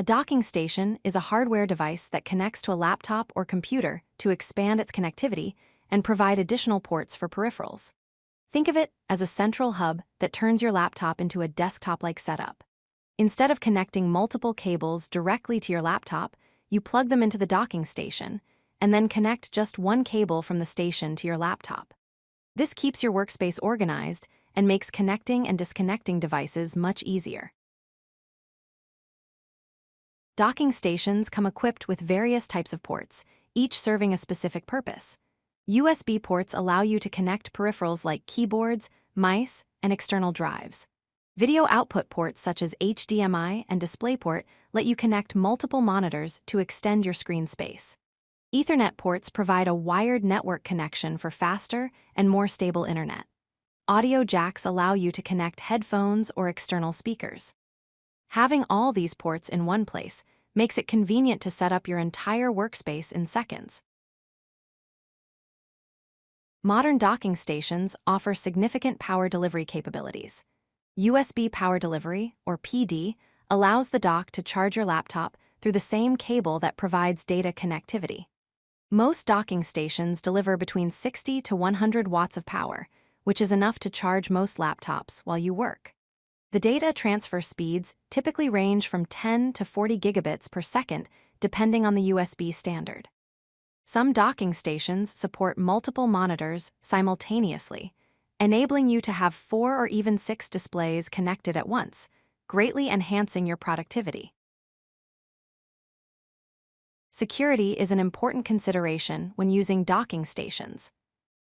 A docking station is a hardware device that connects to a laptop or computer to expand its connectivity and provide additional ports for peripherals. Think of it as a central hub that turns your laptop into a desktop-like setup. Instead of connecting multiple cables directly to your laptop, you plug them into the docking station and then connect just one cable from the station to your laptop. This keeps your workspace organized and makes connecting and disconnecting devices much easier. Docking stations come equipped with various types of ports, each serving a specific purpose. USB ports allow you to connect peripherals like keyboards, mice, and external drives. Video output ports such as HDMI and DisplayPort let you connect multiple monitors to extend your screen space. Ethernet ports provide a wired network connection for faster and more stable internet. Audio jacks allow you to connect headphones or external speakers. Having all these ports in one place makes it convenient to set up your entire workspace in seconds. Modern docking stations offer significant power delivery capabilities. USB power delivery, or PD, allows the dock to charge your laptop through the same cable that provides data connectivity. Most docking stations deliver between 60 to 100 watts of power, which is enough to charge most laptops while you work. The data transfer speeds typically range from 10 to 40 gigabits per second, depending on the USB standard. Some docking stations support multiple monitors simultaneously, enabling you to have 4 or even 6 displays connected at once, greatly enhancing your productivity. Security is an important consideration when using docking stations.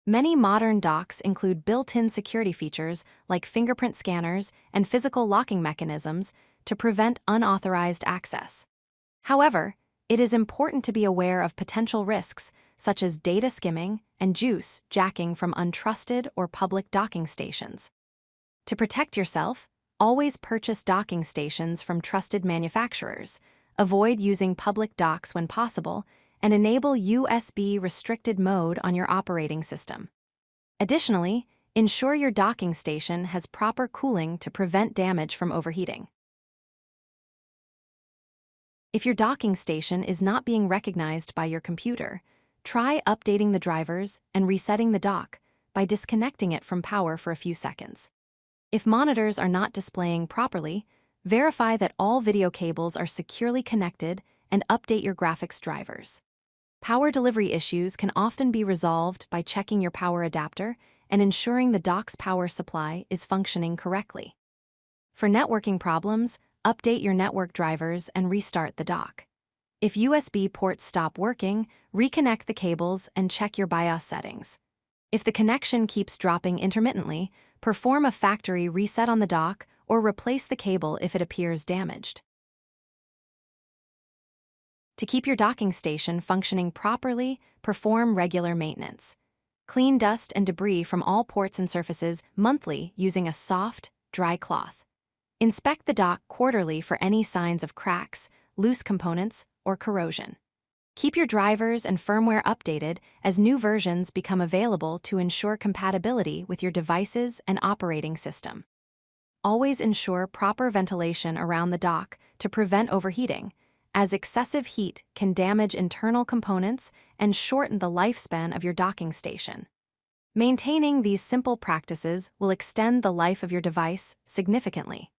Many modern docks include built-in security features like fingerprint scanners and physical locking mechanisms to prevent unauthorized access. However, it is important to be aware of potential risks such as data skimming and juice jacking from untrusted or public docking stations. To protect yourself, always purchase docking stations from trusted manufacturers, avoid using public docks when possible, and enable USB restricted mode on your operating system. Additionally, ensure your docking station has proper cooling to prevent damage from overheating. If your docking station is not being recognized by your computer, try updating the drivers and resetting the dock by disconnecting it from power for a few seconds. If monitors are not displaying properly, verify that all video cables are securely connected and update your graphics drivers. Power delivery issues can often be resolved by checking your power adapter and ensuring the dock's power supply is functioning correctly. For networking problems, update your network drivers and restart the dock. If USB ports stop working, reconnect the cables and check your BIOS settings. If the connection keeps dropping intermittently, perform a factory reset on the dock or replace the cable if it appears damaged. To keep your docking station functioning properly, perform regular maintenance. Clean dust and debris from all ports and surfaces monthly using a soft, dry cloth. Inspect the dock quarterly for any signs of cracks, loose components, or corrosion. Keep your drivers and firmware updated as new versions become available to ensure compatibility with your devices and operating system. Always ensure proper ventilation around the dock to prevent overheating, as excessive heat can damage internal components and shorten the lifespan of your docking station. Maintaining these simple practices will extend the life of your device significantly.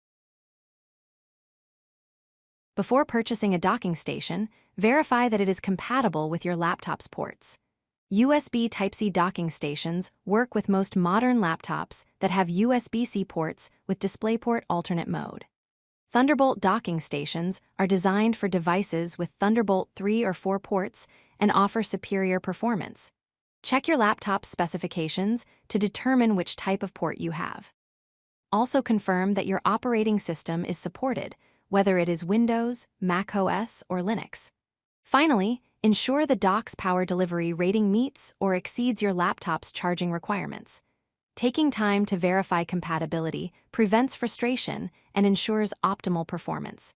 Before purchasing a docking station, verify that it is compatible with your laptop's ports. USB Type-C docking stations work with most modern laptops that have USB-C ports with DisplayPort alternate mode. Thunderbolt docking stations are designed for devices with Thunderbolt 3 or 4 ports and offer superior performance. Check your laptop's specifications to determine which type of port you have. Also confirm that your operating system is supported, whether it is Windows, Mac OS, or Linux. Finally, ensure the dock's power delivery rating meets or exceeds your laptop's charging requirements. Taking time to verify compatibility prevents frustration and ensures optimal performance.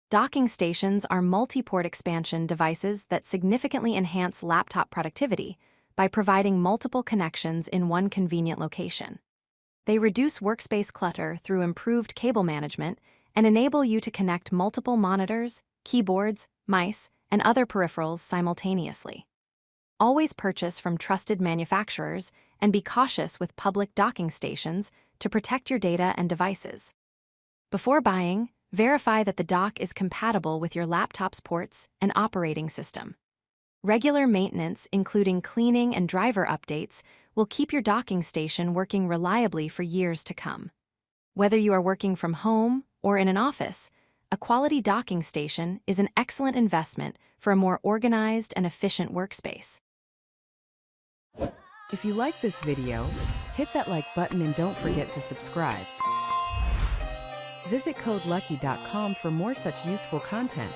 Docking stations are multi-port expansion devices that significantly enhance laptop productivity by providing multiple connections in one convenient location. They reduce workspace clutter through improved cable management and enable you to connect multiple monitors, keyboards, mice, and other peripherals simultaneously. Always purchase from trusted manufacturers and be cautious with public docking stations to protect your data and devices. Before buying, verify that the dock is compatible with your laptop's ports and operating system. Regular maintenance, including cleaning and driver updates, will keep your docking station working reliably for years to come. Whether you are working from home or in an office, a quality docking station is an excellent investment for a more organized and efficient workspace. If you like this video, hit that like button and don't forget to subscribe. Visit codelucky.com for more such useful content.